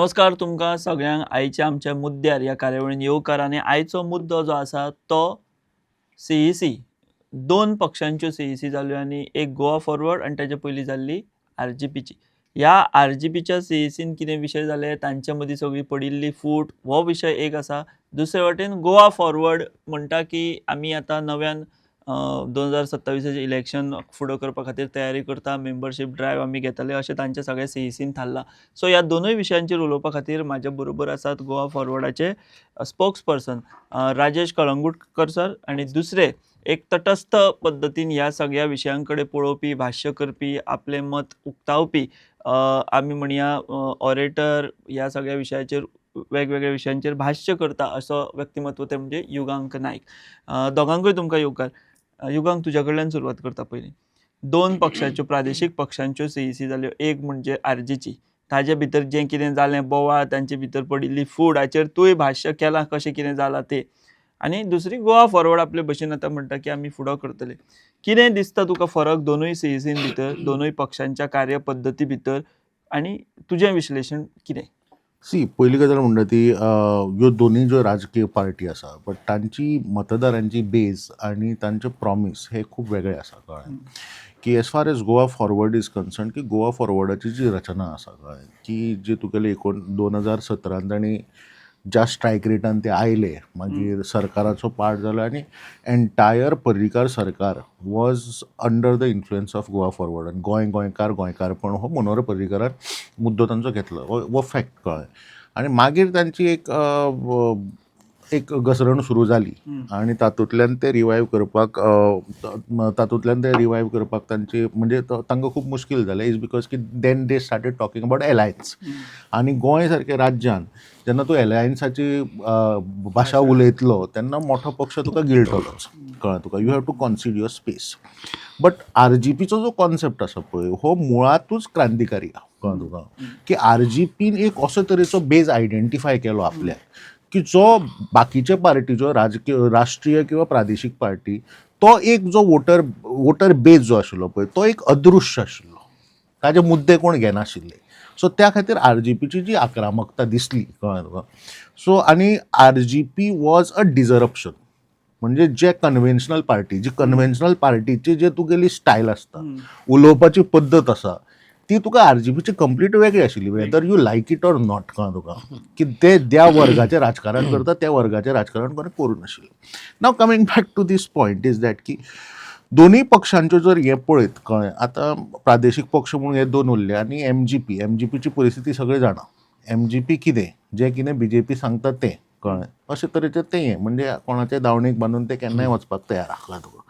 नमस्कार तुमकां सगळ्यांक आयच्या आमच्या मुद्द्यार ह्या कार्यावळीन येवकार आनी आयचो मुद्दो जो आसा तो सी दोन पक्षांच्यो सी जाल्यो आनी एक गोवा फॉरवर्ड आनी ताचे पयलीं जाल्ली आर.जी.पीची. ह्या आर.जी.पीच्या सी कितें विशय जाले, तांचे मदीं सगळी पडिल्ली फूट हो विशय एक आसा. दुसरे वटेन गोवा फॉरवर्ड म्हणटा की आमी आतां नव्यान 2027चे इलेक्शन फुडो करपा खातीर तयारी करता, मेंबरशीप ड्रायव्ह आमी घेतले अशें तांचे सगळे सी थारलां. सो ह्या दोनूय विशयांचेर उलोवपा खातीर म्हाज्या बरोबर आसात गोवा फॉरवर्डाचे spokesperson Rajesh Kalangutkar sir आनी दुसरे एक तटस्थ पद्दतीन ह्या सगळ्या विशयांकडे पळोवपी, भाश्य करपी, आपलें मत उक्तावपी आमी म्हणया ऑरेटर ह्या सगळ्या विशयाचेर वेगवेगळ्या विशयांचेर भाश्य करता असो व्यक्तिमत्व ते म्हणजे युगांक नायक. दोगांकूय तुमकां येवकार. युगांक तुज्या कडल्यान सुरवात करता पयलीं. दोन पक्षांच्यो प्रादेशीक पक्षांच्यो सी जाल्यो. एक म्हणजे आरजीची. ताजे भितर जें कितें जालें बोवाळ, तांचे भितर पडिल्ली फूट हाचेर तुवें भाश्य केलां कशें कितें जालां तें. आनी दुसरी गोवा फॉरवर्ड आपले भशेन आतां म्हणटा की आमी फुडो करतले. कितें दिसता तुका फरक दोनूय सी भितर, दोनूय पक्षांच्या कार्यपद्दती भितर आनी तुजें विश्लेशण कितें? पहिली गजाल म्हणटा ती ह्यो दोनूय ज्यो राजकीय पार्टी आसा बट तांची मतदारांची बेज आणि तांचे प्रॉमीस हे खूब वेगळे आसा कळ्ळें. की as far as Goa forward is concern की गोवा फॉरवर्डाची जी रचना आसा कळ्ळें की जी तुगेले 2017 तांणी ज्या स्ट्रायक रेटान ते आयले मागीर सरकाराचो पार्ट जालो आनी एन्टायर पर्रीकार सरकार was under the influence of Goa forward आनी गोंयकारपण हो मनोहर पर्रीकारान मुद्दो तांचो घेतलो वो फॅक्ट कळ्ळें. आनी मागीर तांची एक घसरण सुरू जाली आनी तातूंतल्यान ते रिवायव करपाक तांची म्हणजे तांकां खूब मुश्कील जालें इज बिकॉज की then they started talking about alliance. आनी गोंय सारके राज्यान जेन्ना तूं एलायन्साची भाशा उलयतलो तेन्ना मोठो पक्ष तुका गिळटलोच कळ्ळें तुका. You have to concede your space. But आर.जी.पीचो जो कॉन्सेप्ट आसा पळय हो मुळातूच क्रांतिकारी कळ्ळें तुका. की आर.जी.पीन एक असो तरेचो बेज आयडेंटिफाय केलो आपल्याक की जो बाकीचे पार्टी जो राष्ट्रीय किंवा प्रादेशीक पार्टी तो एक जो वोटर बेज जो आशिल्लो पळय तो एक अदृश्य आशिल्लो, ताजे मुद्दे कोण घेनाशिल्ले. सो त्या खातीर आर.जी.पीची जी आक्रमकता दिसली कळ्ळें तुका. सो आनी आर.जी.पी वॉज अ डिझरप्शन. म्हणजे जे कन्व्हेन्शनल पार्टीची जे तुगेली स्टायल आसता, उलोवपाची पद्दत आसा ती तुका आर.जी.पीची कंप्लीट वेगळी आशिल्ली. Whether you like it or not कळ्ळें तुका. की ते ज्या वर्गाचें राजकारण करता त्या वर्गाचें राजकारण कोणें करूं नाशिल्लें. Now coming back to this point is that की दोनूय पक्षांच्यो जर हे पळयत कळ्ळें आतां प्रादेशीक पक्ष म्हणून हे दोन उरले आनी एमजीपीची परिस्थिती सगळें जाणा. एमजीपी कितें जें कितें बीजेपी सांगता तें कळ्ळें अशे तरेचें तें म्हणजे कोणाचे दावणेक बांदून ते केन्नाय वचपाक तयार आसला तुका.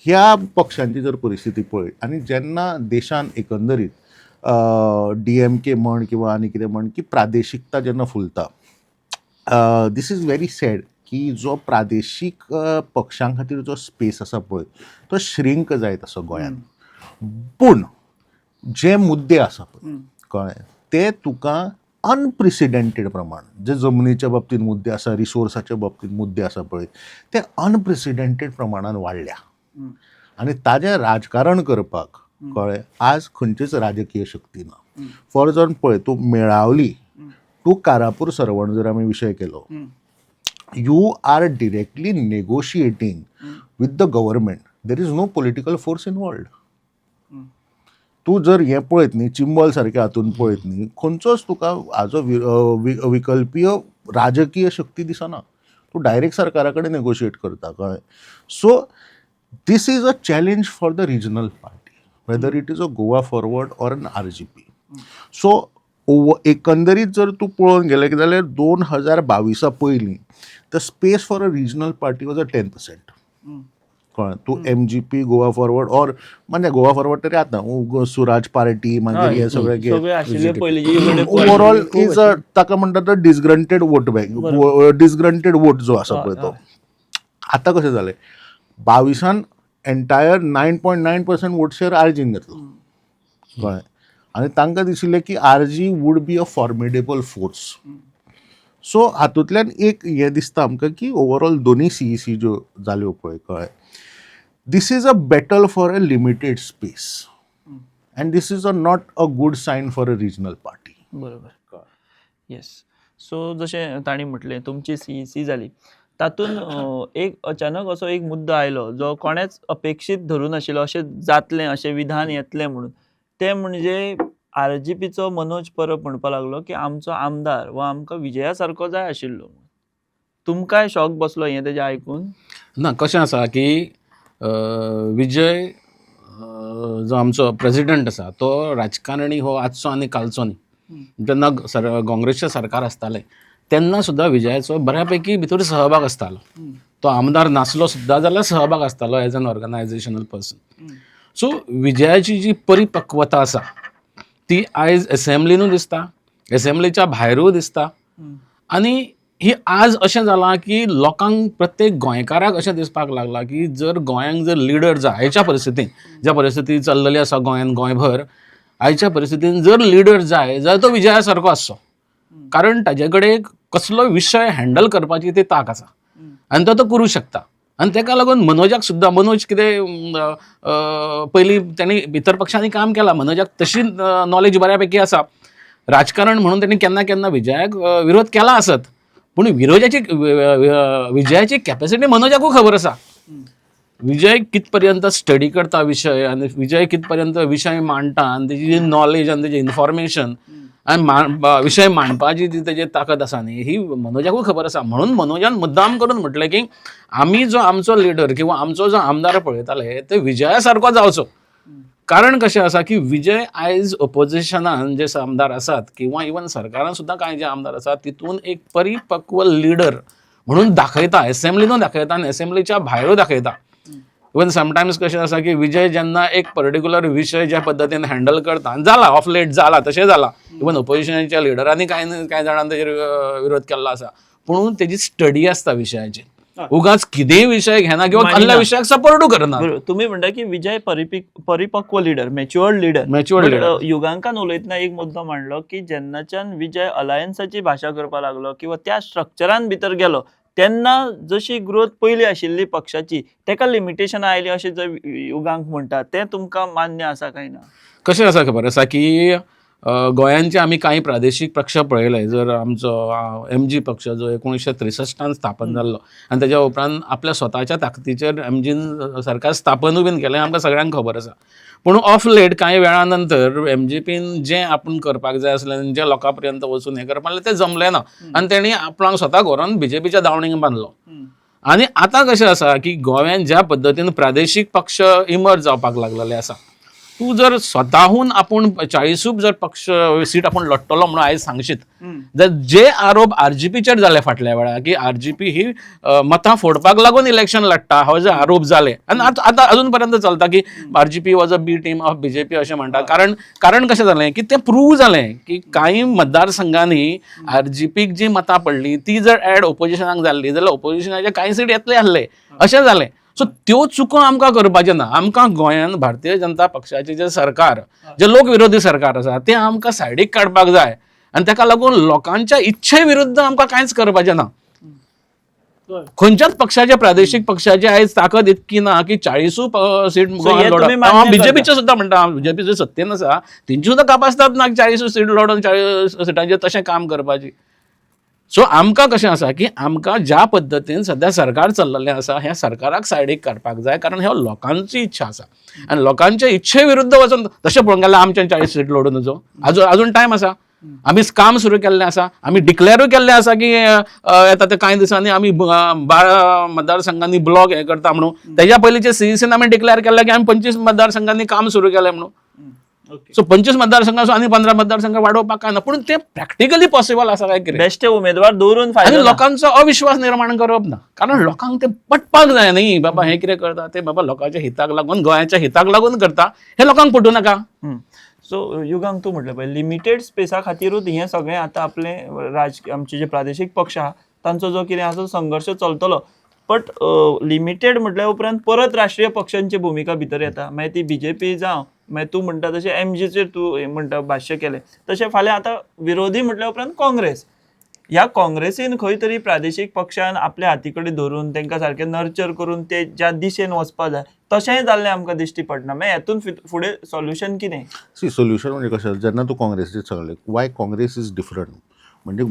ह्या पक्षांची जर परिस्थिती पळयत आनी जेन्ना देशान एकंदरीत DMK म्हण किंवा आनी कितें म्हण की प्रादेशिकता जेन्ना फुलता दीस इज व्हेरी सॅड की जो प्रादेशीक पक्षां खातीर जो स्पेस आसा पळय तो श्रिंक जायत आसा गोंयांत. पूण जे मुद्दे आसा पळय कळ्ळें ते तुका अनप्रेसिडेंटेड प्रमाण जे जमनीच्या बाबतींत मुद्दे आसा, रिसोर्साच्या बाबतींत मुद्दे आसा पळय ते अनप्रेसिडेंटेड प्रमाणान वाडल्या. आनी ताजें राजकारण करपाक कळ्ळें आज खंयचीच राजकीय शक्ती ना. फॉर एग्जांपल पळय तूं मेळावली टू कारापूर सरवण जर आमी विशय केलो, you are directly negotiating with the government. There is no political force involved. तूं जर हें पळयत न्ही चिंबल सारके हातून पळयत न्ही खंयचोच तुका हाजो विकल्पीय राजकीय शक्ती दिसना. तूं डायरेक्ट सरकारा कडेन नेगोशिएट करता कळ्ळें. So this is a challenge for the regional party whether it is a Goa Forward or an RGP. So एकंदरीत जर तूं पळोवन गेलें जाल्यार 2022 पयलीं the space for a regional party was a 10%. कळ्ळें. तूं एमजीपी गोवा फॉरवर्ड ऑर म्हणजे गोवा फॉरवर्ड तरी आतां सुराज पार्टी मागीर हे सगळे ओवरऑल इज ताका म्हणटा disgruntled vote bank, disgruntled vote जो आसा पळय तो. आतां कशें जालें 22 एन्टायर 9.9% वोट शेअर आरजीन घेतलो कळ्ळें. आनी तांकां दिशिल्लें की RG would be a formidable force. So हातूंतल्यान एक हें दिसता आमकां की ओवरऑल दोनूय सी ज्यो जाल्यो पळय कळ्ळें this is a battle for a limited space and this is not a good sign for a regional party. बरोबर. येस. सो जशें ताणी म्हटलें तुमची CEC जाली तातूंत एक अचानक असो एक मुद्दो आयलो जो कोणेच अपेक्षीत धरून नाशिल्लो अशें जातलें अशें विधान येतलें म्हणून. तें म्हणजे RGPचो मनोज परब म्हणपाक लागलो की आमचो आमदार वो आमकां विजया सारको जाय आशिल्लो. तुमकांय शॉक बसलो हें तेजें आयकून? ना कशें आसा की विजय जो आमचो प्रेसिडेंट आसा तो राजकारणी हो आजचो आनी कालचो न्ही. जेन्ना काँग्रेसचें सरकार आसतालें तेन्ना सुद्दां विजयाचो बऱ्यापैकी भितर सहभाग आसतालो. तो आमदार नासलो सुद्दां जाल्यार सहभाग आसतालो as an organisational person. So विजयाची जी परिपक्वता आसा ती आयज एसेंब्लीनूय दिसता, एसेंब्लीच्या भायरूय दिसता. आनी ही आज अशें जालां की लोकांक प्रत्येक गोंयकाराक अशें दिसपाक लागलां की जर गोंयांक जर लिडर जाय आयच्या परिस्थितीन ज्या परिस्थिती चल्लेली आसा गोंयान गोंयभर आयच्या परिस्थितीन जर लिडर जाय जाल्यार तो विजया सारको आसचो. कारण ताजे कडेन कसलो विशय हँडल करपाची ती तांक आसा आनी तो करूं शकता. आनी ताका लागून मनोजाक सुद्दां मनोज कितें पयलीं ताणें भितर पक्षांनी काम केलां, मनोजाक तशी नॉलेज बऱ्यापैकी आसा. राजकारण म्हणून ताणें केन्ना केन्ना विजयाक विरोध केला आसत पूण विजयाची कॅपॅसिटी मनोजाकूय खबर आसा. विजय कित पर्यंत स्टडी करता विशय आनी विजय कित पर्यंत विशय मांडटा आनी तेजी जी नॉलेज आनी तेजें इन्फॉर्मेशन आनी विशय मांडपाची जी तेजी ताकद आसा न्ही ही मनोजाकूय खबर आसा. म्हणून मनोजान मुद्दाम करून म्हटलें की आमी जो आमचो लिडर किंवा आमचो जो आमदार पळयताले ते विजया सारको जावचो. कारण कशें आसा की विजय आयज ऑपोजिशनान जे आमदार आसात किंवा इवन सरकारान सुद्दां कांय जे आमदार आसात तितून एक परिपक्व लिडर म्हणून दाखयता, एसेंब्लीनूय दाखयता आनी एसेंब्लीच्या भायरूय दाखयता. इवन समटायम्स कशें आसा की विजय जेन्ना एक पर्टिक्युलर विशय ज्या पद्दतीन हँडल करता आनी जाला ऑफ लेट जाला तशें जाला. इवन ऑपोजिशनाच्या लिडरांनी कांय जाणांनी तेजेर विरोध केल्लो आसा पूण तेजी स्टडी आसता विशयाची. उगाच कितेंय विशय घेना किंवा कसल्या विशयाक सपोर्टूय करना. तुम्ही म्हणटा की विजय परिपक्व लिडर, मॅच्युअर्ड लिडर. युगांकान उलयतना एक मुद्दो मांडलो की जेन्नाच्यान विजय अलायन्साची भाशा करपाक लागलो किंवा त्या स्ट्रक्चरान भितर गेलो तेन्ना जशी ग्रोथ पयली आशिल्ली पक्षाची तेका लिमिटेशनां आयली अशें जर युगांक म्हणटा तें तुमकां मान्य आसा काय ना? कशें आसा खबर आसा की गोंयांचे आमी कांय प्रादेशीक पक्ष पळयले. जर आमचो MG पक्ष जो 1963 स्थापन जाल्लो आनी तेज्या उपरांत आपल्या स्वताच्या ताकदीचेर MGन सरकार स्थापनूय बीन केलें आमकां सगळ्यांक खबर आसा. पूण ऑफ लेट कांय वेळा नंतर MGPन जें आपूण करपाक जाय आसलें जें लोकां पर्यंत वचून हें करपाक तें जमलें ना आनी तेणी आपणाक स्वता व्हरोन BJPच्या दावणीक बांदलो. आनी आतां कशें आसा की गोंयांत ज्या पद्दतीन प्रादेशीक पक्ष इमर्ज जावपाक लागलेले आसा तूं जर स्वताहून आपूण 40 जर पक्ष सीट आपूण लडटलो म्हणून आयज सांगशीत जाल्यार जे आरोप RGPचेर जाले फाटल्या वेळार की RGP ही मतां फोडपाक लागून इलेक्शन लडटा हो जे आरोप जाले आनी आतां अजून पर्यंत चलता की RGP was a B team of BJP अशें म्हणटा. कारण कशें जालें की तें प्रूव जालें की कांय मतदारसंघांनी RGPक जी मतां पडलीं ती जर एड ऑपोजिशनाक जाल्ली जाल्यार ऑपोजिशनाचे कांय सीट येतले आसले अशें जालें. सो त्यो चुको आमकां करपाचें ना. आमकां गोंयांत भारतीय जनता पक्षाचें जें सरकार जें लोकविरोधी सरकार आसा तें आमकां सायडीक काडपाक जाय आनी ताका लागून लोकांच्या इच्छे विरुद्ध आमकां कांयच करपाचें ना. खंयच्याच पक्षाचे प्रादेशीक पक्षाची आयज ताकद इतकी ना की 40 सीट BJPचे सुद्दां म्हणटा BJP जो सत्तेन आसा तेंची सुद्दां कापासतात ना 40 सीट लडोवन 40 सीटांचेर तशें काम करपाची. सो आमकां कशें आसा की आमकां ज्या पद्दतीन सध्या सरकार चल्लेलें आसा ह्या सरकाराक सायडीक काडपाक जाय कारण ह्यो लोकांची इच्छा आसा आनी लोकांचे इच्छे विरुद्ध वचून तशें पळोवंक गेल्यार आमच्यान 40 सीट लडोवन नजो अजून टायम आसा. आमी काम सुरू केल्लें आसा, आमी डिक्लेरूय केल्लें आसा की येता ते कांय दिसांनी आमी 12 मतदारसंघांनी ब्लॉक हें करता म्हणून. तेज्या पयलींचे CECन आमी डिक्लेअर केल्लें की आमी 25 मतदारसंघांनी काम सुरू केलें म्हणून. सो 25 मतदारसंघासून आनी 15 मतदारसंघ वाडोवपाक काय ना पूण ते प्रॅक्टिकली पॉसिबल आसा काय कितें बेश्टे उमेदवार दवरून आनी लोकांचो अविश्वास निर्माण करप ना. कारण लोकांक ते पटपाक जाय न्ही बाबा हें कितें करता ते बाबा लोकांच्या हिताक लागून गोंयाच्या हिताक लागून करता हे लोकांक पटूं नाका. सो युगांक तूं म्हटलें पळय लिमिटेड स्पेसा खातीरूच हें सगळें आतां आपलें आमचे जे प्रादेशीक पक्ष आहा तांचो जो कितें आसा संघर्श चलतलो बट लिमिटेड म्हटल्या उपरांत परत राष्ट्रीय पक्षांची भुमिका भितर येता. मागीर ती BJP जावं मागीर तूं म्हणटा तशें MGचेर तूं हें म्हणटा भाश्य केलें तशें फाल्यां आतां विरोधी म्हटल्या उपरांत काँग्रेस. ह्या काँग्रेसीन खंय तरी प्रादेशीक पक्षान आपल्या हाती कडेन धरून तांकां सारकें नर्चर करून ते ज्या दिशेन वचपा जाय तशेंय जाल्लें आमकां दिश्टी पडना. मागीर हातून फुडें सोल्युशन कितें? सोल्युशन म्हणजे कशें जेन्ना तूं काँग्रेसीचेर चललें वाय काँग्रेस इज डिफरंट म्हणजे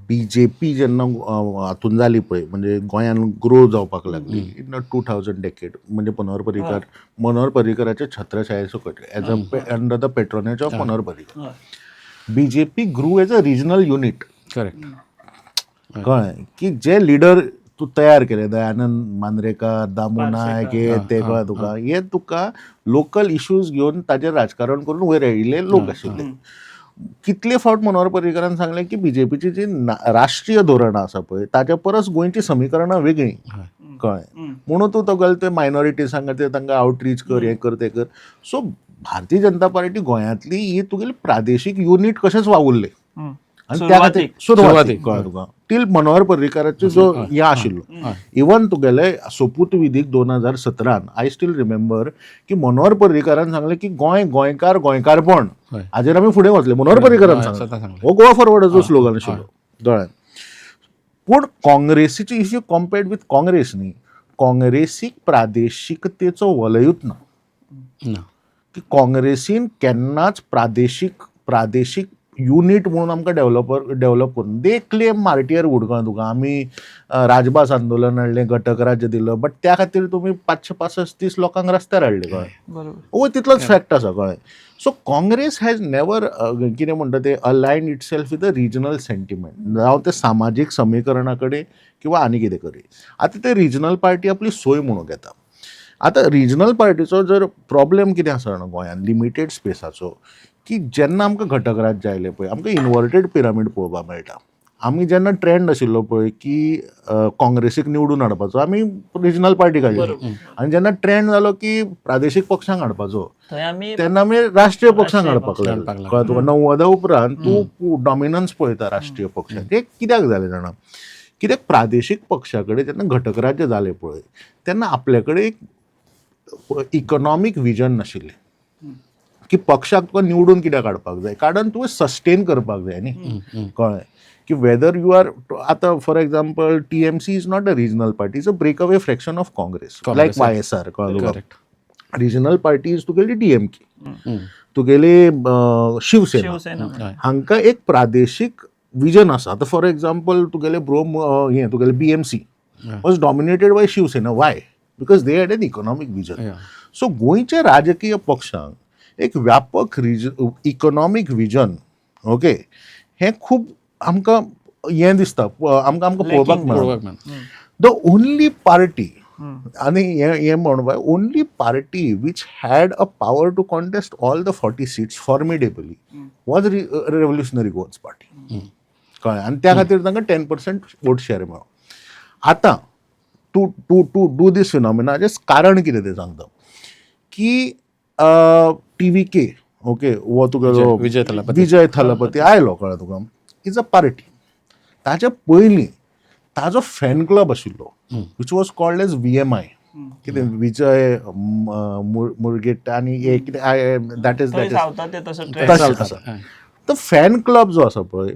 BJP जेन्ना हातून जाली पळय म्हणजे गोंयान ग्रो जावपाक लागली इन 2000 डेकेड म्हणजे मनोहर पर्रीकराच्या छत्रछाये सकट as under the patronage of Manohar Parrikar. BJP grew as a regional unit. Correct. कळ्ळें की जे लिडर तूं तयार केले दयानंद मांद्रेकार, दामू नायक हे ते कळ्ळें तुका, हे तुका लोकल इश्यूज घेवन ताजेर राजकारण करून वयर येयिल्ले लोक आशिल्ले. कितले फावट मनोहर पर्रीकरान सांगलें की BJPची जी राष्ट्रीय धोरणां आसा पळय ताच्या परस गोंयची समीकरणां वेगळीं. कळ्ळें म्हणून तूं तो ते मायनॉरिटीजांक खातीर तांकां आउटरीच कर हें कर तें कर. सो भारतीय जनता पार्टी गोंयांतली ही तुगेली प्रादेशीक युनिट कशेंच वावुरले आनी त्या खातीर सुरवातीक कळ्ळें तुका टील मनोहर पर्रीकराचो जो हें आशिल्लो. इवन तुगेले सोपूत विधीक 2017 आय स्टील रिमेंबर की मनोहर पर्रीकरान सांगलें की गोंयकारपण हाजेर आमी फुडें वतले. मनोहर पर्रीकरान सांगलें हो गोवा फॉरवर्डाचो स्लोगन आशिल्लो दोळ्यान. पूण काँग्रेसीची if you compared with Congress न्ही, काँग्रेसीक प्रादेशीकतेचो वलयूच ना. की काँग्रेसीन केन्नाच प्रादेशीक युनिट म्हणून आमकां डेव्हलप करून दे क्लेम मार्टियर वूड कळ्ळें तुका आमी राजभास आंदोलन हाडलें, घटक राज्य दिलो, बट त्या खातीर तुमी 535 लोकांक रस्त्यार हाडले. कळ्ळें वो तितलोच फॅक्ट आसा. कळ्ळें. सो काँग्रेस हॅज नेवर कितें म्हणटा ते align itself with a regional sentiment जावं ते सामाजीक समीकरणा कडेन किंवा आनी कितें कडेन. आतां ते रिजनल पार्टी आपली सोय म्हणून घेता. आतां रिजनल पार्टीचो जर प्रॉब्लेम कितें आसा जाणा गोंयांत लिमिटेड स्पेसाचो की जेन्ना आमकां घटक राज्य आयले पळय आमकां इनवर्टेड पिरामीड पळोवपाक मेळटा. आमी जेन्ना ट्रेंड आशिल्लो पळय की काँग्रेसीक निवडून हाडपाचो आमी रिजनल पार्टी काडली आनी जेन्ना ट्रेंड जालो की प्रादेशीक पक्षांक हाडपाचो तेन्ना आमी राष्ट्रीय पक्षांक हाडपाक लागले. कळ्ळें तुका 90 उपरांत तूं डॉमिनन्स पळयता राष्ट्रीय पक्षांक. हें कित्याक जालें जाणा, कित्याक प्रादेशीक पक्षा कडेन जेन्ना घटक राज्य जाले पळय तेन्ना आपले कडेन एक इकॉनॉमीक विजन नाशिल्लें की पक्षाक तुका निवडून कित्याक हाडपाक जाय, कारण तुवें सस्टेन करपाक जाय न्ही. कळ्ळें की वेदर यू आर आतां for example TMC is not a regional party, is a break away fraction of Congress like YSR. कळ्ळें. रिजनल पार्टी इज तुगेली DMK, तुगेली शिवसेना. हांकां एक प्रादेशीक विजन आसा. आतां फॉर एक्झाम्पल तुगेले तुगेले BMC was dominated by Shivsena. Why? Because they had an economic vision. So गोंयच्या राजकीय पक्षांक एक व्यापक इकॉनॉमीक विजन ओके हें खूब आमकां हें दिसता आमकां पळोवपाक मेळना. द ओनली पार्टी आनी हें म्हणून only party which had a power to contest all the 40 seats formidably was Revolutionary Goans Party. कळ्ळें. आनी त्या खातीर तांकां 10% वोट शेअर मेळ्ळो. आतां टू डू दीस फिनॉमिनाचें कारण कितें तें सांगता की TVK ओके वो तुगेलो विजय थलपती आयलो. कळ्ळें तुका. Is a party. ताच्या पयलीं ताजो फॅन क्लब आशिल्लो which was called as VMI. कितें विजय मुरगेट आनी हे कितें दॅट इज तशें आसा. तो फॅन क्लब जो आसा पळय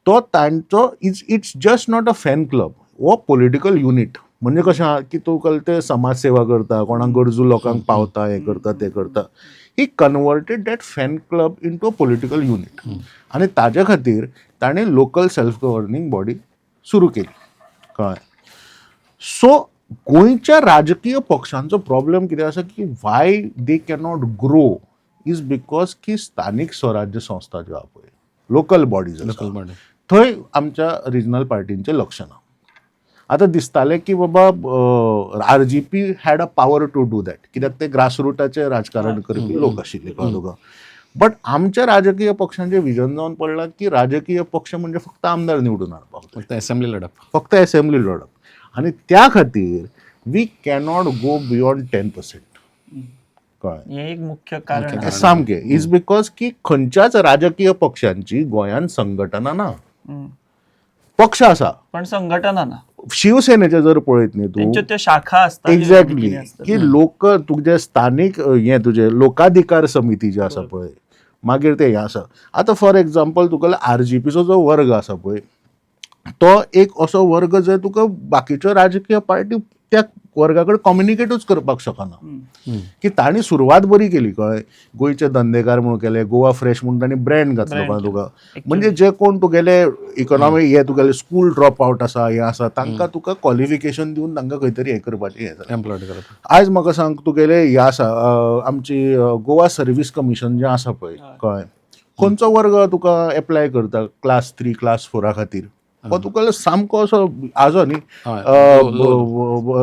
तो तांचो it's just not a fan club, वो पॉलिटिकल युनिट. म्हणजे कशें आहा की तूं ते समाज सेवा करता, कोणाक गरजू लोकांक पावता, हें करता तें करता. He converted that fan club into a political unit. आनी ताज्या खातीर ताणें लोकल सेल्फ गव्हर्निंग बॉडी सुरू केली. कळ्ळें. सो गोंयच्या राजकीय पक्षांचो प्रॉब्लेम कितें आसा की Y they cannot grow is because की स्थानीक स्वराज्य संस्था ज्यो आहा पळय लोकल बॉडीज थंय आमच्या रिजनल पार्टींचें लक्ष ना. आतां दिसतालें की बाबा RGP had a power to do that कित्याक ते ग्रासरूटाचे राजकारण करपी लोक आशिल्ले. तुका बट आमच्या राजकीय पक्षांचें विजन जावन पडलां की राजकीय पक्ष म्हणजे फक्त आमदार निवडून हाडपाक, फक्त असेंब्ली लडप. आनी त्या खातीर वी कॅनॉट गो बियॉन्ड 10%. कळ्ळें. हें एक मुख्य कारण सामकें इज बिकॉज की खंयच्याच राजकीय पक्षांची गोंयांत संघटना ना. पक्ष आसा पण संघटना ना. शिवसेनेचे जर पळयत न्ही तूं त्यो शाखा आसता एक्झॅक्टली की लोक तुजे स्थानीक हें तुजे लोकाधिकार समिती जे आसा पळय मागीर ते हें आसा. आतां फॉर एक्झाम्पल तुगेलो RGPचो जो वर्ग आसा पळय तो एक असो वर्ग जंय तुका बाकीच्यो राजकीय पार्टी त्या वर्गाकडे कम्युनिकेटूच करपाक शकना की तांणी सुरवात बरी केली कळ्ळें. गोंयचे धंदेकार म्हणून केले, गोवा फ्रेश म्हणून तांणी ब्रँड घातलो कळ्ळें तुका. म्हणजे जे कोण तुगेले इकॉनॉमी हे तुगेले स्कूल ड्रॉप आउट आसा हे आसा तांकां तुका क्वॉलिफिकेशन दिवन तांकां खंय तरी हें करपाचें हें जाता. एम्प्लॉयड करता. आयज म्हाका सांग तुगेले हे आसा आमची गोवा सर्वीस कमिशन जें आसा पळय कळ्ळें. खंयचो वर्ग तुका एप्लाय करता क्लास 3 क्लास 4 खातीर हो तुका सामको असो आजो न्ही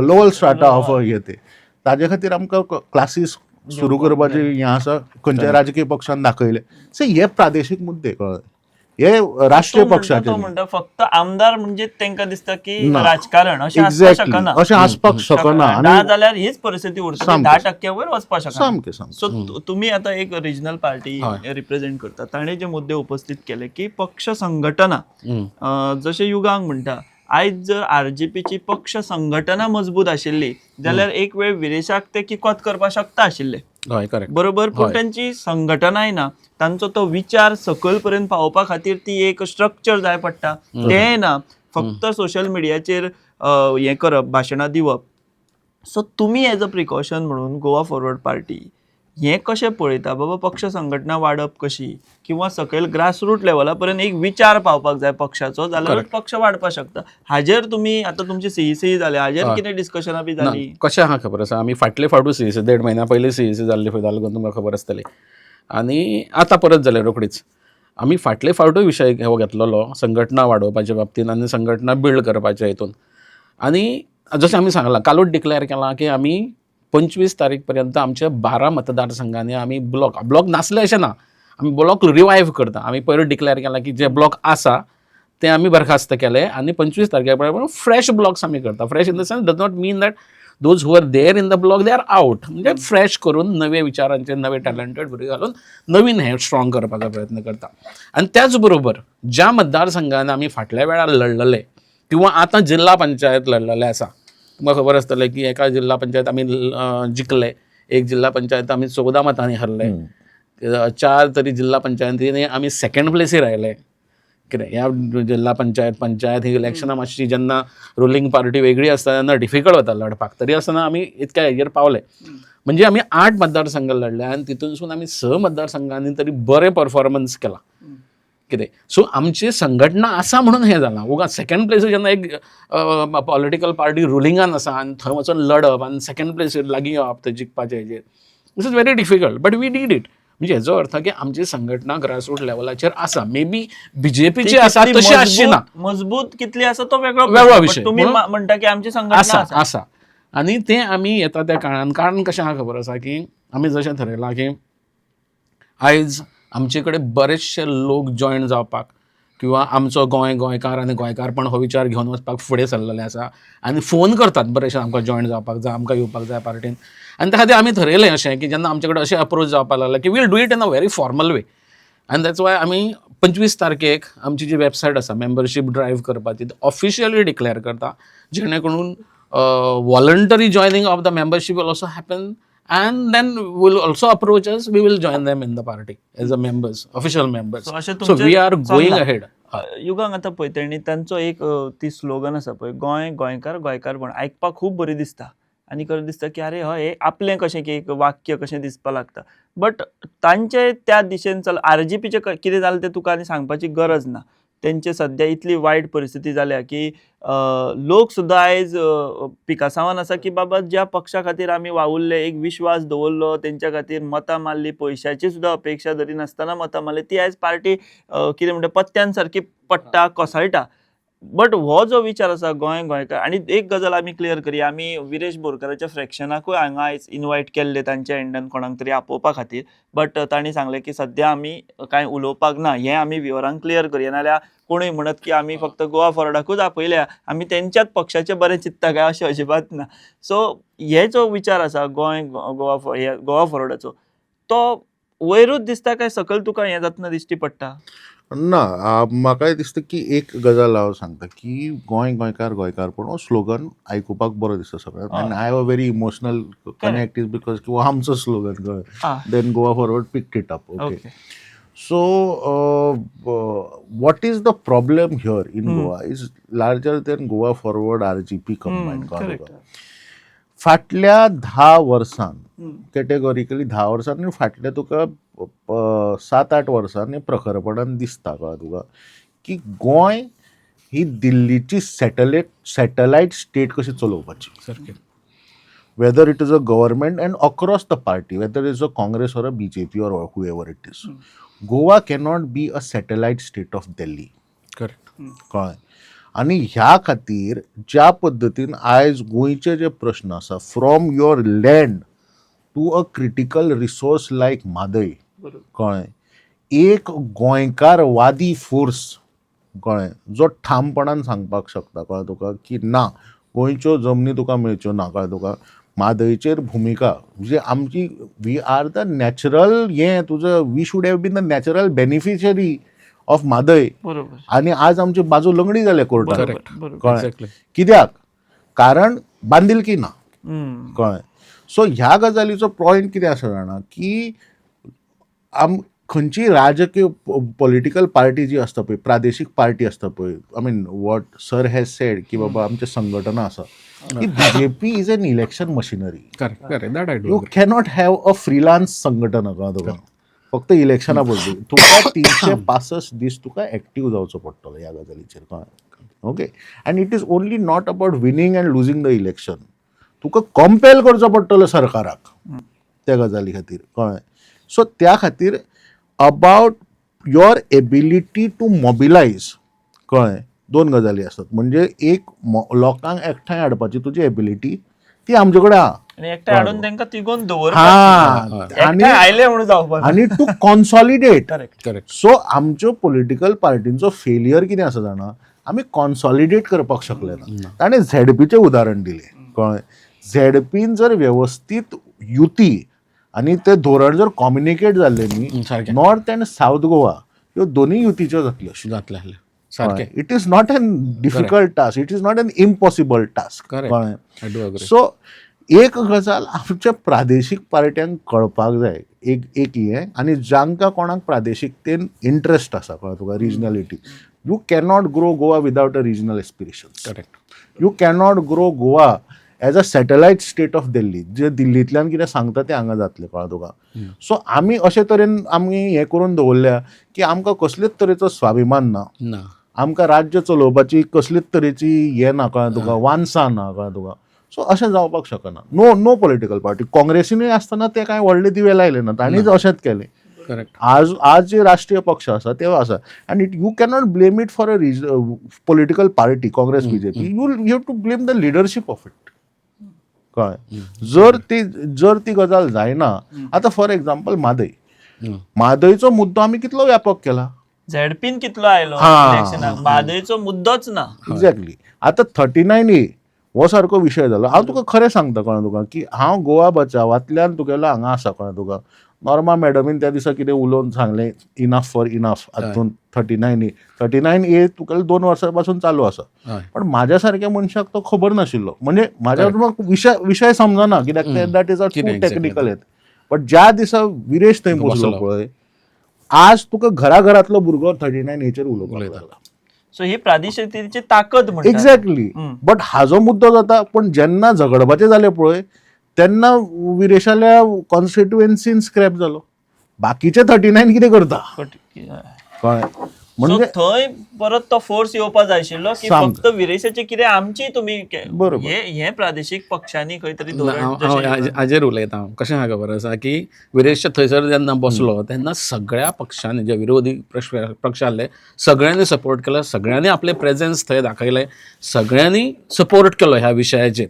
लोअर स्ट्राटा ऑफ हे ते ताजे खातीर आमकां क्लासीस सुरू करपाचें हें आसा. खंयच्याय राजकीय पक्षान दाखयलें सो हे प्रादेशीक मुद्दे कळ्ळें. हे राष्ट्रीय पक्षाचे तो म्हणटा फक्त आमदार म्हणजे तांकां दिसता की ना. राजकारण अशें आसपाक एक्झॅक्टली शकना. अशें आसपाक शकना. ना आनी जाल्यार हीच परिस्थिती उरता सामकें. 10% वयर वचपाक शकना. सामकें सामकें सो तुम्ही आता एक रिजनल पार्टी रिप्रेझेंट करता. ताणे जे मुद्दे उपस्थित केले की पक्ष संघटना जशे युगांक म्हणटा आयज जर आरजेपीची पक्ष संघटना मजबूत आशिल्ली जाल्यार एक वेळ विरेशाक ते किकोत करपाक शकता आशिल्ले. हय करेक्ट. बरोबर. पूण तांची संघटनाय ना, तांचो तो विचार सकयल पर्यंत पावोवपा खातीर ती एक स्ट्रक्चर जाय पडटा तें ना. फक्त सोशल मिडियाचेर हें करप भाशणां दिवप. सो तुमी एज अ प्रिकॉशन म्हणून गोवा फॉरवर्ड पार्टी हें कशें पळयता बाबा पक्ष संघटना वाडप कशी किंवा सकयल ग्रासरूट लेवला पर्यंत एक विचार पावपाक जाय पक्षाचो जाल्यारूच पक्ष वाडपाक शकता. हाजेर तुमी आतां तुमची सीईसी जाल्या हाजेर कितें डिस्कशनां बी जाली? कशें आहा खबर आसा आमी फाटले फावटू सीईसी 1.5 म्हयन्या पयलीं सीईसी जाल्ली खंय जालो तुमकां खबर आसतली. आनी आतां परत जाले रोखडीच. आमी फाटले फावटूय विशय हो घेतलेलो संघटना वाडोवपाच्या बाबतींत आनी संघटना बिल्ड करपाच्या हितून. आनी जशें आमी सांगलां कालूच डिक्लेअर केलां की आमी 25 तारीख पर्यंत आमच्या 12 मतदारसंघांनी आमी ब्लॉक नासले अशें ना, आमी ब्लॉक रिवायव करता. आमी पयर डिक्लेअर केलां की जे ब्लॉक आसा ते आमी बरखास्त केले आनी 25 तारखे पर्यंत फ्रेश ब्लॉक्स आमी करता. Fresh in the sense does not mean that those who are there in the block they are out. म्हणजे फ्रेश करून नवे विचारांचे नवे टॅलंटेड भुरगे घालून नवीन हे स्ट्रॉंग करपाचो प्रयत्न करता. आनी त्याच बरोबर ज्या मतदारसंघान आमी फाटल्या वेळार लढलेले किंवा आतां जिल्ला पंचायत लढलेले आसा तुमकां खबर आसतलें की एका जिल्ला पंचायत आमी जिखले, एक जिल्ला पंचायत आमी 14 मतांनी हरले, 4 तरी जिल्ला पंचायतींनी आमी सेकंड प्लेसीर आयले. कितें ह्या जिल्ला पंचायत ही इलेक्शनां मातशी जेन्ना रुलींग पार्टी वेगळी आसता तेन्ना डिफिकल्ट वता लढपाक. तरी आसतना आमी इतक्या हेजेर पावले. म्हणजे आमी 8 मतदारसंघ लढले आनी तितूनसून आमी 6 मतदारसंघांनी तरी बरें परफॉर्मन्स केला. कितें सो आमची संघटना आसा म्हणून हें जालां. उगाच सेकंड प्लेसीर जेन्ना एक पॉलिटिकल पार्टी रुलिंगान आसा आनी थंय वचून लढप आनी सेकंड प्लेसीर लागीं येवप ते जिखपाचे हेजेर this is very difficult but we did it. म्हणजे हेजो अर्थ की आमची संघटना ग्रासरूट लेवलाचेर आसा. मे बी बीजेपीची आसा तशी आसची ना. मजबूत कितली आसा तो वेगळो विशय. तुम्ही म्हणटा की आमची संघटना आसा आनी तें आमी येता त्या काळान कारण कशें आहा खबर आसा की आमी जशें थरयलां की आयज आमचे कडेन बरेचशे लोक जॉयन जावपाक किंवा आमचो गोंयकार आनी गोंयकारपण हो विचार घेवन वचपाक फुडें सरलेले आसा आनी फोन करतात बरेचशे आमकां जॉयन जावपाक जाय, आमकां येवपाक जाय पार्टीन. आनी त्या खातीर आमी थरयलें अशें की जेन्ना आमचे कडेन अशें अप्रोच जावपाक लागला की will do it in a very formal way. आनी दॅट्स वाय आमी 25 तारखेक आमची जी वेबसायट आसा मेंबरशीप ड्रायव्ह करपाची ऑफिशियली डिक्लेअर करता जेणे करून voluntary joining of the membership will also happen and then will also approach us, we will join them in the party as a members, official members. So we are going ahead. Yugank आतां पळय तेणी तांचो एक ती slogan आसा पळय गोंयकारपण आयकपाक खूब बरी दिसता आनी खरें दिसता की अरे हय आपलें कशें की एक वाक्य कशें दिसपाक लागता. बट तांचे त्या दिशेन चल आरजीपीचें कितें जालें तें तुका आनी सांगपाची गरज ना. तेंचे सद्या इतली वायट परिस्थिती जाल्या की लोक सुद्दां आयज पिकासांवान आसा की बाबा ज्या पक्षा खातीर आमी वावुरले एक विश्वास दवरलो तेंच्या खातीर मतां मारली पयशाची सुद्दां अपेक्षा धरी नासतना मतां मारली ती आयज पार्टी कितें म्हणटा पत्त्यान सारकी पडटा कोसळटा. बट हो जो विचार आसा गोंयकार आनी एक गजाल आमी क्लियर करया आमी विरेश बोरकाराच्या फ्रॅक्शनाकूय हांगा आयज इनवायट केल्ले तांच्या एंडान कोणाक तरी आपोवपा खातीर. बट तांणी सांगलें की सद्या आमी कांय उलोवपाक ना हें आमी विवरान क्लियर करया नाल्यार कोणूय म्हणत की आमी फक्त गोवा फॉरवर्डाकूच आपयल्या आमी तेंच्याच पक्षाचें बरें चित्ता काय अशें अजिबात ना. सो हे जो विचार आसा गोवा फॉरवर्डाचो तो वयरूच दिसता काय सकयल तुका हें जातना दिश्टी पडटा? ना म्हाकाय दिसता की एक गजाल हांव सांगता की गोंयकारपण हो स्लोगन आयकुपाक बरो दिसता सगळ्यांक आनी I have a very emotional connect is because की हो आमचो slogan then Goa Forward picked it up. Okay so what is the problem here in Goa is larger than Goa Forward RGP combined. फाटल्या 10 वर्सां कॅटेगॉरिकली 10 वर्सां आनी फाटल्या तुका 7-8 वर्सांनी प्रखरपणान दिसता कळ्ळें तुका की गोंय ही दिल्लीची सॅटलायट स्टेट कशी चलोवपाची. सारकें. whether it is a government and across the party, whether it is a Congress or a BJP or whoever it is. Goa cannot be a satellite state of Delhi. Correct. कळ्ळें. आनी ह्या खातीर ज्या पद्दतीन आयज गोंयचे जे प्रश्न आसा from your land to a critical resource like Mhadei, कळ्ळें, एक गोंयकारवादी फोर्स, कळ्ळें, जो ठामपणान सांगपाक शकता, कळ्ळें तुका, की ना गोंयच्यो जमनी तुका मेळच्यो ना, कळ्ळें तुका, म्हादयचेर भुमिका म्हणजे आमची, we are the natural we should have been the natural beneficiary of Mhadei. बरोबर. आणि आज आमची बाजू लंगडी जाल्या कोर्टात. करेक्ट. कळ्ळें. एक्झॅक्टली. कित्याक? कारण बांदिलकी ना. कळ्ळें. सो ह्या गजालीचो पॉयंट कितें आसा जाणा की खंयची राजकीय पॉलिटिकल पार्टी जी आसता पळय, प्रादेशीक पार्टी आसता पळय, I mean what sir has sed की बाबा आमचे संघटना आसा की BJP is an election machinery. Correct. Correct. That I do. You cannot have a freelance संघटना, कळ्ळें तुका, फक्त इलेक्शना बद्दल तुका 365 दीस तुका एक्टीव जावचो पडटलो ह्या गजालीचेर. कळ्ळें. Okay. And it is only not about winning and losing the election. Tuka compel करचो पडटलो सरकाराक त्या गजाली खातीर. कळ्ळें. सो त्या खातीर अबाउट युअर एबिलिटी टू मोबिलायज, कळ्ळें, 2 गजाली आसतात. म्हणजे एक लोकांक एकठांय हाडपाची तुजी एबिलिटी ती आमचे कडेन आहा आणि एकट्या हाडून तांकां तिगोवन दवरपाक, हा, एकट्या आयले म्हणून जावपाक. आणि टू कॉन्सॉलिडेट. करेक्ट. सो आमच्यो पॉलिटिकल पार्टींचो फेलियर कितें आसा जाणा, आमी कॉन्सॉलिडेट करपाक शकले ना. ताणें झेडपीचें उदाहरण दिलें. कळ्ळें. झेडपीन जर व्यवस्थीत युती आनी तें धोरण जर कॉम्युनिकेट जाल्लें न्ही, सारकें. नॉर्थ अँड साऊथ गोवा ह्यो दोनूय युतीच्यो जातल्यो. जातलें आसलें. सारकें. It is not an difficult task, it is not an impossible task. Correct. कळ्ळें. I do agree. सो एक गजाल आमच्या प्रादेशीक पार्ट्यांक कळपाक जाय, एक हें, आनी जांकां कोणाक प्रादेशीकतेन इंट्रस्ट आसा, कळ्ळें तुका, regionality, you cannot grow Goa without a regional aspirations. Correct. You cannot grow Goa as a satellite state of Delhi. जे दिल्लींतल्यान कितें सांगता तें हांगा जातलें, कळ्ळें तुका. सो आमी अशे तरेन आमी हें करून दवरल्या की आमकां कसलेच तरेचो स्वाभिमान ना, ना. आमकां राज्य चलोवपाची कसलीच तरेची हें ना, कळ्ळें तुका, वानसां ना, कळ्ळें तुका. सो अशें जावपाक शकना. No political party. काँग्रेसीनूय आसतना ते कांय व्हडले दिवे लायले ना, तांणीच अशेंच केलें. करेक्ट. आज जे राष्ट्रीय पक्ष आसा ते आसा, आनी you cannot blame it for a political party, Congress, BJP. You have to blame the leadership of it. कळ्ळें. जर ती गजाल जायना, आतां फॉर एक्झाम्पल म्हादयचो मुद्दो आमी कितलो व्यापक केला. झेडपीन कितलो आयलो हा. इलेक्शनाक, म्हादयचो मुद्दोच ना. एक्झॅक्टली. आतां 39A हो सारको विशय जालो. हांव तुका खरें सांगता, कळ्ळें तुका, की हांव गोवा बचावांतल्यान तुगेलो हांगा आसा, कळ्ळें तुका. नॉर्मा मॅडमीन त्या दिसा कितें उलोवन सांगलें, इनफ फॉर इनफ. हातून 39A तुगेलो 2 वर्सां पासून चालू आसा. हय. पण म्हाज्या सारक्या मनशाक तो खबर नाशिल्लो. म्हणजे म्हाज्या विशय समजना, कित्याक दॅट इज अ टू कितें टॅक्निकल हें. बट ज्या दिसा विरेश थंय बसलो बसलो. पळय, आज तुका घराघरांतलो भुरगो 39Aचेर उलोवपाक लागला. सो ही प्रादेशिकतेची ताकद म्हणटा. एक्झॅक्टली. बट हाजो मुद्दो जाता, पण जेन्ना झगडपाचें जालें पळय तेन्ना विरेशाल्या कॉन्स्टिट्युएन्सीन स्क्रॅप जालो. बाकीचे 39 कितें करता, कळ्ळें. म्हणजे थंय परत तो फोर्स येवपाक जाय आशिल्लो की सामको. फक्त विरेशाचे कितें आमची तुमी बरोबर. हे प्रादेशीक पक्षांनी खंय तरी हांव धोरण हाजेर उलयतां. हांव कशें आहा खबर आसा की विरेशच्या थंयसर जेन्ना बसलो तेन्ना सगळ्या पक्षांनी, जे विरोधी पक्ष आसले, सगळ्यांनी सपोर्ट केलो, सगळ्यांनी आपले प्रेझेन्स थंय दाखयले, सगळ्यांनी सपोर्ट केलो ह्या विशयाचेर.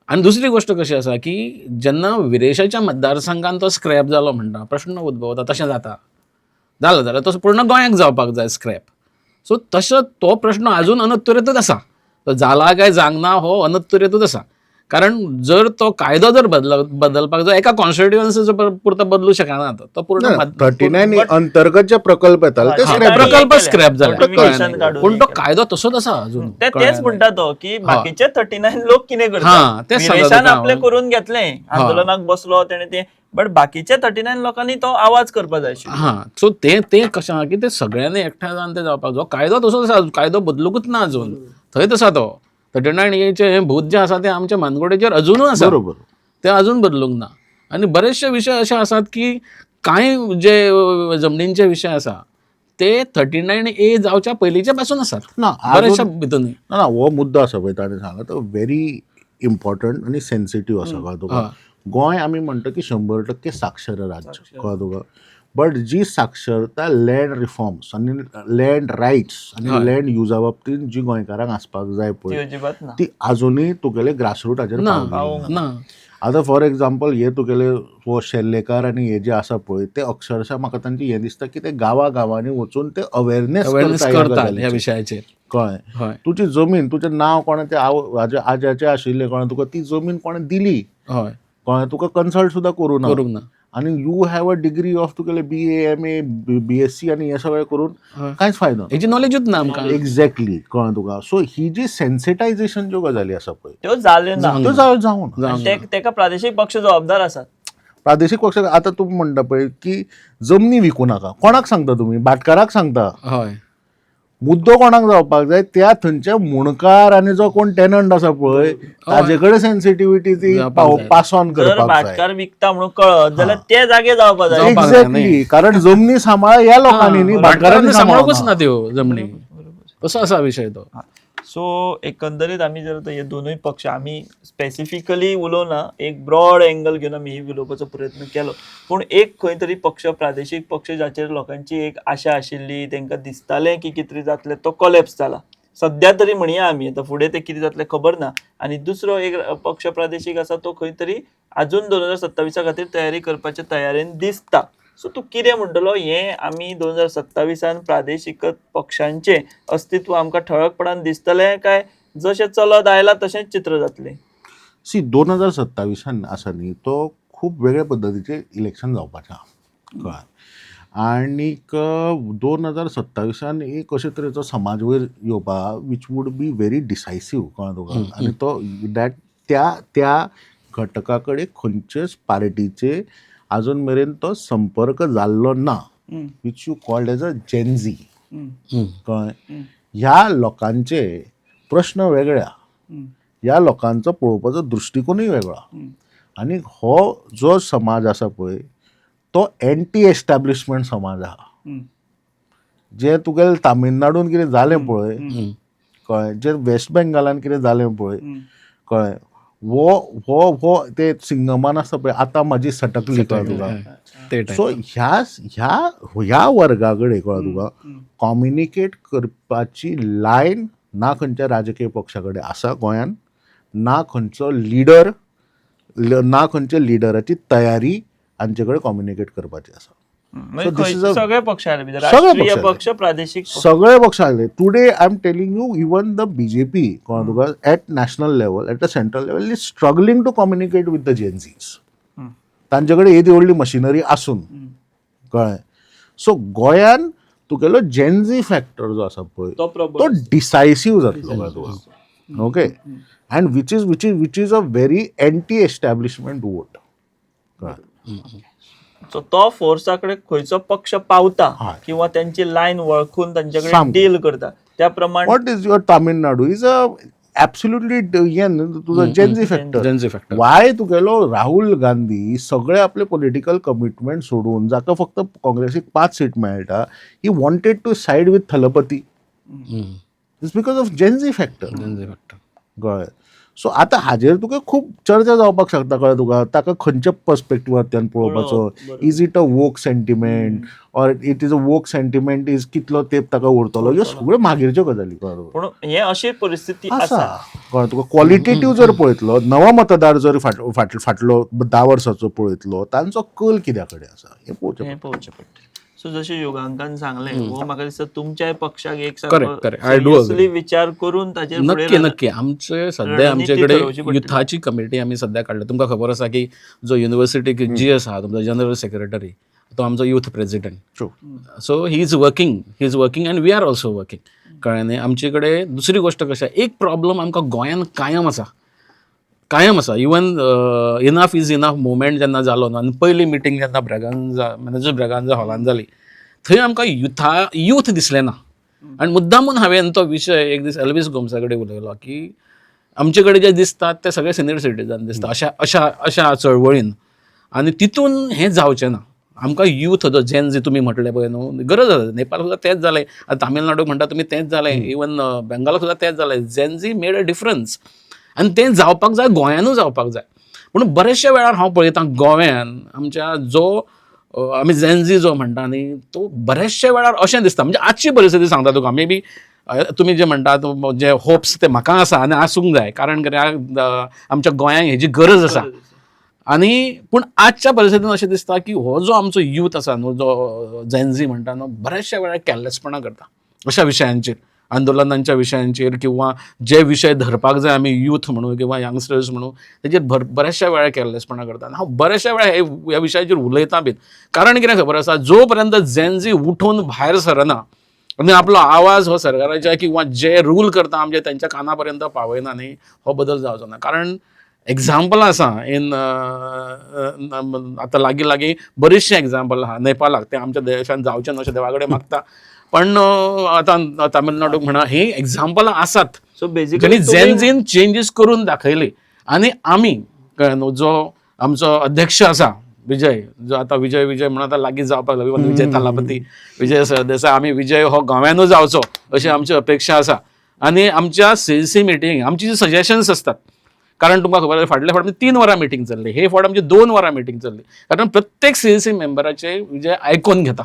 आनी दुसरी गोष्ट कशी आसा की जेन्ना विरेशाच्या मतदारसंघान तो स्क्रॅप जालो म्हणटा, प्रश्न उद्भवता, तशें जाता जालो जाल्यार तो पूर्ण गोंयाक जावपाक जाय स्क्रॅप. सो तसो तो प्रश्न अजून अनुत्तरितूच आसा. तो जाला काय जावंक ना हो अनुत्तरितूच आसा. कारण जर तो कायदो जर बदलपाक जाय, एका कॉन्स्टिट्युएन्सीचो पुरतो बदलू शकना तो पूर्ण. 39 अंतर्गत जे प्रकल्प येताले ते scrap जाले. प्रकल्प स्क्रॅप Notification जाला, काढून पूण तो कायदो तसोच आसा अजून. तेच म्हणटा तो की बाकीचे 39 लोक कितें हा, करतात, तेच सांगता विरेशान तुका आपले हांव. करून घेतलें, आंदोलनाक बसलो तेणे ते, बट बाकीचे 39 लोकांनी तो आवाज करपाक जाय आशिल्लो. हा. सो ते कशें आहा की ते सगळ्यांनी एकठांय जावन ते जावपाक, जो कायदो तसोच आसा, कायदो बदलूकूच ना अजून, थंय तसा तो. 39A हे भूत जे आसा ते आमच्या मानगुडेचेर अजुनूय आसा, बरोबर. ते अजून बदलूंक ना. आनी बरेचशे विशय असे आसात की कांय जे जमनींचे विशय आसा ते 39A जावच्या पयलींचे पासून आसात ना बऱ्याचशा भितून. ना हो मुद्दो आसा पळय ताणें सांगला तो व्हेरी इम्पॉर्टंट आनी सेन्सिटीव आसा कळ्ळें तुका. हय. गोंय आमी म्हणटा की 100% साक्षर राज्य कळ्ळें तुका. बट जी साक्षरता लँड रिफॉर्म्स आनी लँड रायट्स हय. आनी लँड युजा बाबतींत जी गोंयकारांक आसपाक जाय ती पळय अजिबात ना. ती आजुनूय तुगेले ग्रासरूटाचेर ना पावली ना. ना आतां फॉर एग्जाम्पल हे तुगेले हो शेल्लेकार आनी हे जे आसा पळय ते अक्षरशः म्हाका तांचे हें दिसता की ते गांवांनी वचून ते अवेरनेस करतात ह्या विशयाचेर. कळ्ळें. हय तुजी जमीन तुजें नांव कोणें ते आज्याचें आशिल्लें कळ्ळें तुका ती जमीन कोणें दिली हय कळ्ळें तुका कन्सल्ट सुद्दां करूं ना करूंक ना. आनी you have a degree of तुगेले BA MA BSc आनी हे सगळें करून हय. कांयच फायदो ना. हेची नॉलेजूच ना आमकां. एक्झॅक्टली कळ्ळें तुका. सो ही जी सेन्सिटायझेशन ज्यो गजाली आसा पळय त्यो जाल्यो ना. त्यो जावं ना. आणि तेका प्रादेशीक पक्ष जबाबदार आसात. प्रादेशीक पक्ष आतां तूं म्हणटा पळय की जमनी विकूं नाका कोणाक सांगता तुमी भाटकाराक सांगता. हय मुद्दो कोणाक जावपाक जाय त्या थंयचे मुणकार आनी जो कोण टेनंट आसा पळय ताजे कडेन सेन्सिटिव्हिटी ती जावपाक जाय. पास ऑन जर करपाक जाय. भाटकार विकता म्हणून कळत जाल्यार ते जागे जावपाक जाय. जावपाक जाय. एक्झॅक्टली कारण जमनी सांबाळ ह्या लोकांनी न्ही भाटकारांनी सांबाळूंकच सांबाळूंक ना त्यो जमनी. तसो आसा विशय तो. सो एकंदरीत आमी जर हे दोनूय पक्ष आमी स्पेसिफिकली उलोवना, एक ब्रॉड एंगल घेवन आमी ही उलोवपाचो प्रयत्न केलो. पूण एक खंय तरी पक्ष प्रादेशीक पक्ष जाचेर लोकांची एक आशा आशिल्ली, तांकां दिसतालें की कितें तरी जातलें, तो कोलॅप्स जाला सद्या तरी म्हणया आमी. आतां फुडें ते कितें जातलें खबर ना. आनी दुसरो एक पक्ष प्रादेशीक आसा तो खंय तरी अजून 2027 खातीर तयारी करपाच्या तयारेन दिसता. सो तूं कितें म्हणटलो हें आमी 2027 प्रादेशीक पक्षांचें अस्तित्व आमकां ठळकपणान दिसतलें काय जशें चलत आयलां तशेंच चित्र जातलें? सी 2027 आसा न्ही तो खूब वेगळ्या पद्दतीचें इलेक्शन जावपाचें आहा कळ्ळें. आनीक 2027 एक अशे तरेचो समाज वयर येवपा वीच वूड बी व्हेरी डिसायसीव कळ्ळें तुका. आनी तो त्या घटका कडेन खंयचेच पार्टीचे आजून मेरेन तो संपर्क जाल्लो ना which you called as a Gen Z कळ्ळें. ह्या लोकांचे प्रश्न वेगळ्या, ह्या लोकांचो पळोवपाचो दृश्टिकोनूय वेगळा. आनी हो जो समाज आसा पळय तो एंटी एस्टॅब्लिशमेंट समाज आहा. जे तुगेलें तामिळनाडून कितें जालें पळय कळ्ळें, जे वेस्ट बेंगालान कितें जालें पळय कळ्ळें, वो ते सिंगमान आसा पळय आतां म्हाजी सटकली कळ्ळें तुका. ते सो ह्या वर्गा कडेन कळ्ळें तुका कॉम्युनिकेट करपाची लायन ना खंयच्या राजकीय पक्षा कडेन आसा गोंयान, ना खंयचो लिडर, ना खंयच्या लिडराची तयारी हांचे कडेन कॉम्युनिकेट करपाची आसा. म्हणजे So this is a- सगळे पक्ष आले भितर, सगळे राष्ट्रीय पक्ष पक्ष, प्रादेशीक पक्ष. सगळे पक्ष आले. Today I am telling you even the BJP कळ्ळें तुका at national level at the central level is struggling to communicate with the Gen Zs. तांचे कडेन येदी व्हडली मशिनरी आसून कळ्ळें. सो गोंयान तुगेलो जेन्झी फॅक्टर जो आसा पळय तो तो प्रबळ डिसायसीव जातलो कळ्ळें तुका. Okay. And which is a very anti establishment vote कळ्ळें. सो तो फोर्साकडे खंयचो पक्ष पावता हय. किंवा त्यांची लायन वळखून तांच्याकडे सामकें. डील करता त्या प्रमाणे what is your Tamil Nadu is a absolutely तुजो Gen Z factor. Gen Z factor. Why तुगेलो राहुल गांधी सगळे आपले पॉलिटिकल कमिटमेंट सोडून जाका फक्त काँग्रेसीक 5 सीट मेळटा he wanted to side with Thalapathy. It's because of gen Z factor Gen Z factor. कळ्ळें. सो आतां हाजेर तुका खूब चर्चा जावपाक शकता कळ्ळें तुका ताका खंयच्या पर्स्पेक्टिवांतल्यान पळोवपाचो. बरोबर. इज इट अ वोक सेंटिमेंट ऑर इट इज अ वोक सेंटिमेंट इज कितलो तेंप ताका उरतलो ह्यो सगळ्यो मागीरच्यो गजाली कळ्ळें तुका. पूण हे अशी परिस्थिती आसा आसा. कळ्ळें तुका. क्वॉलिटेटीव जर पळयतलो नवो मतदार जर फाटलो 10 वर्साचो पळयतलो तांचो कल कित्या कडेन आसा हें पळोवचें हे पळोवचें पडटा. सो जशें योगांकान सांगलें हो म्हाका दिसता तुमच्याय पक्षाक एक Correct, correct. I do seriously agree. विचार करून ताचेर फुडें नक्की नक्की आमचे सध्या रणनीती आमचे कडेन ठरवची पडटली. युथाची कमिटी आमी सध्या काडल्या. तुमकां खबर आसा की जो युनिव्हर्सिटीक जी आसा तुमचो जनरल सेक्रेटरी तो आमचो youth president. True. So he is working and we are also working कळ्ळें न्ही. आमचे कडेन दुसरी गोश्ट कशी आसा, एक प्रॉब्लम आमकां गोंयान कायम आसा. Even enough is enough movement जेन्ना जालो न्हू आनी पयली मिटींग जेन्ना ब्रॅगांजा हॉलान जाली थंय आमकां यूथ दिसलें ना. आनी मुद्दामून हांवें तो विशय एक दीस एल्वीस गोमसा कडेन उलयलो की आमचे कडेन जे दिसतात ते सगळे सिनियर सिटीजन दिसता अशा चळवळीन. आनी तितून हें जावचें ना. आमकां यूथ जो जेन तुमी म्हटलें पळय न्हू, गरज आसा. नेपाळ सुद्दां तेंच जालें, तामिळनाडूक म्हणटा तुमी तेंच जालें, इवन बेंगालाक सुद्दां तेंच जालें. जेन मेड अ डिफरन्स आनी तें जावपाक जाय, गोंयानूय जावपाक जाय. पूण बरेचशे वेळार हांव पळयतां गोंयान आमच्या जो आमी जेन जो म्हणटा न्ही, तो बरेचशे वेळार अशें दिसता. म्हणजे आजची परिस्थिती सांगता तुका. मे बी तुमी जे म्हणटात जे होप्स ते म्हाका आसा आनी आसूंक जाय, कारण कित्याक आमच्या गोंयांक हेजी गरज आसा. आनी पूण आजच्या परिस्थितीन अशें दिसता की हो जो आमचो यूथ आसा न्हू, जो जेन म्हणटा न्हू, बऱ्याचशा वेळार कॅरलेसपणां करता अशा विशयांचेर, आंदोलनांच्या विशयांचेर, किंवा जे विशय धरपाक जाय आमी यूथ म्हणूं किंवा यंगस्टर्स म्हणूं, तेजेर बऱ्याचशा वेळार कॅरलेसपणां करता. हांव बऱ्याचशा वेळार ह्या विशयाचेर उलयतां बीन. कारण कितें खबर आसा, जो पर्यंत जेन उठून भायर सरना आनी आपलो आवाज हो सरकाराच्या किंवा जे रूल करता आमचे तेंच्या काना पर्यंत पावयना न्ही, हो बदल जावचो ना. कारण एग्जाम्पल आसा इन आतां लागीं बरीचशीं एग्जाम्पल आहा नेपाळाक. ते आमच्या देशान जावचें ना अशें देवा कडेन मागता. पण आतां तामिळनाडूक म्हणा, ही एग्जाम्पलां आसात. सो ज्यांनी बेसिकली जेन चेंजीस करून दाखयले. आनी आमी कळ्ळें न्हू, जो आमचो अध्यक्ष आसा विजय, जो आतां विजय म्हणून आतां लागीं जावपाक लागला, विजय थालापती, विजय सरदेसाय, आमी विजय हो गोंयानूच जावचो अशी आमची अपेक्षा आसा. आनी आमच्या CEC मिटींग आमची जी सजेशन्स आसतात, कारण तुमकां खबर आसा फाटल्या फावट 3 वरां मिटींग चल्ली, हे फावट आमची 2 वरां मिटींग चल्ली. कारण प्रत्येक CEC मेंबराचे विजय आयकून घेता.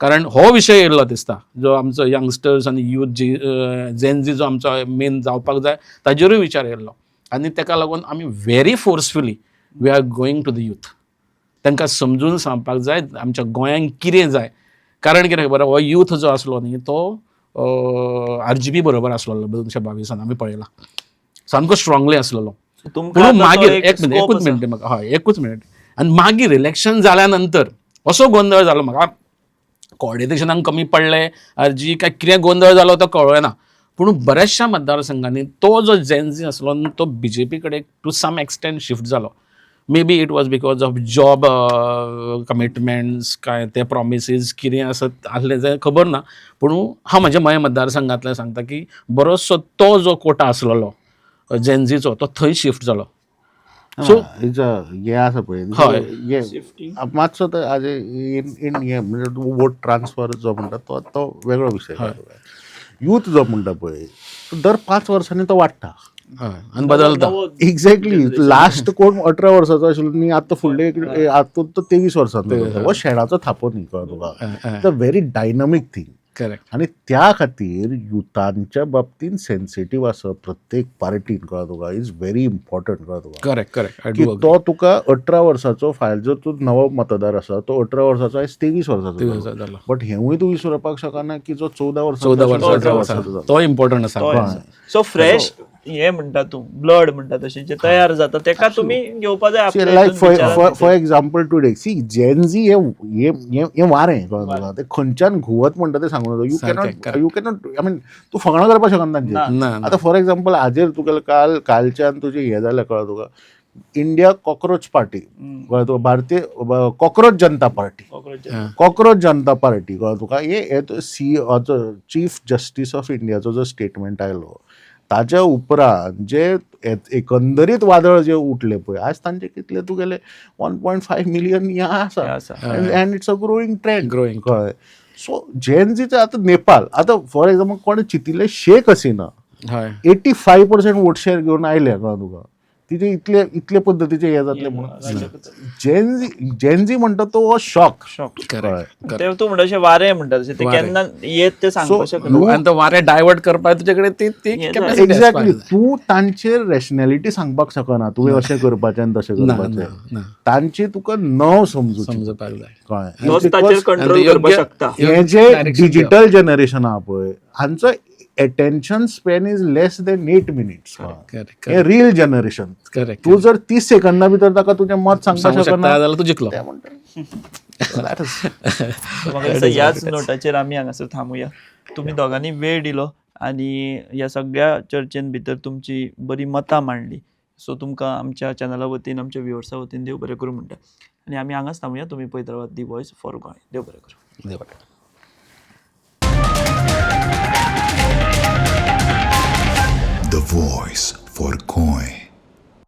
कारण हो विशय येयल्लो दिसता, जो आमचो यंगस्टर्स आनी यूथ जेन जो आमचो मेन जावपाक जाय ताजेरूय विचार येयल्लो. आनी ताका लागून आमी very forcefully we are going to the youth. तांकां समजून सांगपाक जाय आमच्या गोंयांक कितें जाय. कारण कितें खबर, हो यूथ जो आसलो न्ही, तो RGP बरोबर आसलो 2022 आमी पळयला, सामको स्ट्रॉंगली आसलेलो. पूण मागीर एकूच मिनट म्हाका, हय एकूच मिनट. आनी मागीर इलेक्शन जाल्या नंतर असो गोंधळ जालो, म्हाका कोऑर्डिनेशनाक कमी पडलें काय कितें गोंधळ जालो तो कळ्ळें ना. पूण बऱ्याचशा मतदारसंघांनी तो जो जेन आसलो तो BJP कडेन टू सम एक्सटेंट शिफ्ट जालो. May be it was because of job commitments, काय ते प्रॉमिसीस कितें आसत आसले जाय खबर ना. पूण हांव म्हाज्या मतदारसंघांतल्यान सांगता की बरोचसो तो जो कोटा आसलेलो जेनजीचो तो थंय शिफ्ट जालो. सो हे आसा पळय, मातसो हाजे इन हे म्हणजे वोट ट्रान्सफर जो म्हणटा तो वेगळो विशय. यूथ जो म्हणटा पळय, दर 5 वर्सांनी तो वाडटा आनी बदलता. एक्झॅक्टली. लास्ट कोण 18 वर्साचो आशिल्लो न्ही, आतां फुडले आतां तो 23 वर्सांचो. हो शेणाचो थापो न्ही, कळ्ळें तुका. It's a very dynamic thing. Correct. आणि त्या खातीर युथांच्या बाबतींत सेन्सिटीव आसप प्रत्येक पार्टीन, कळ्ळें तुका, इज व्हेरी इम्पॉर्टंट. कळ्ळें तुका. करेक्ट. की तो तुका 18 वर्साचो फायल, जर तूं नवो मतदार आसा तो 18 वर्साचो आयज 23 वर्साचो जालो. बट हेवूय तूं विसरपाक शकना की जो 14 वर्साचो तो इम्पॉर्टंट आसा. सो फ्रेश हे म्हणटा तूं ब्लड म्हणटा तशें जे तयार जाता तेका तुमी घेवपाक जाय आपल्या लायक हितून विचारांत. For example today see gen Z हे वारें, कळ्ळें तुका. ते खंयच्यान घुवत म्हणटा ते सांगूं नका. यू कॅनॉट आय मीन तूं फकाणां करपाक शकना तांचेर. आतां फॉर एक्झाम्पल हाजेर तुगेलें कालच्यान तुजें हें जालें, कळ्ळें तुका, इंडिया कॉक्रोच पार्टी, कळ्ळें तुका, भारतीय कॉक्रोच जनता पार्टी, कळ्ळें तुका. हे चीफ जस्टीस ऑफ इंडियाचो जो स्टेटमेंट आयलो ताच्या उपरांत जे एकंदरीत वादळ जे उठले पळय, आज तांचे कितले तुगेले 1.5 मिलियन हे आसा. And it's a growing trend. कळ्ळें. सो जेन झीचं आतां नेपाळ, आतां फॉर एक्झाम्पल कोणें चिंतिल्लें शेख हसिना 85% वोट शेअर घेवन आयले, कळ्ळें तुका. तिचे इतले पद्दतीचे हे जातले म्हणून जेन झी म्हणटा तो शॉक. ते तूं म्हणटा अशें वारें म्हणटा तशें ते केन्ना येत ते सांगपाक शकना. आनी तो वारें डायवर्ट करपाक तुजे कडेन ती एक्झॅक्टली. तूं तांचेर रॅशनॅलिटी सांगपाक शकना, तुवें अशें करपाचें आनी तशें करपाचें. तांची तुका नव समजूपाक जाय. कळ्ळें. हें जे डिजिटल जनरेशन आहा पळय, हांचो attention span is less than 8 minutes. हे रील जनरेशन. तू जर 30 सेकंदा भितर ताका तुजें मत सांगपाक शकना जाल्यार तूं जिखलो. याच नोटाचेर आमी हांगासर थांबुया. तुम्ही दोगांनी वेळ दिलो आनी ह्या सगळ्या चर्चेन भितर तुमची बरी मतां मांडली. सो तुमकां आमच्या चॅनला वतीन, आमच्या व्ह्युअर्सा वतीन देव बरें करूं म्हणटा. आनी आमी हांगाच थांबुया. तुमी पळयत रावात दी वॉयस फॉर गोंय. देव बरें करूं. देव बरें. The Voice for for Goy.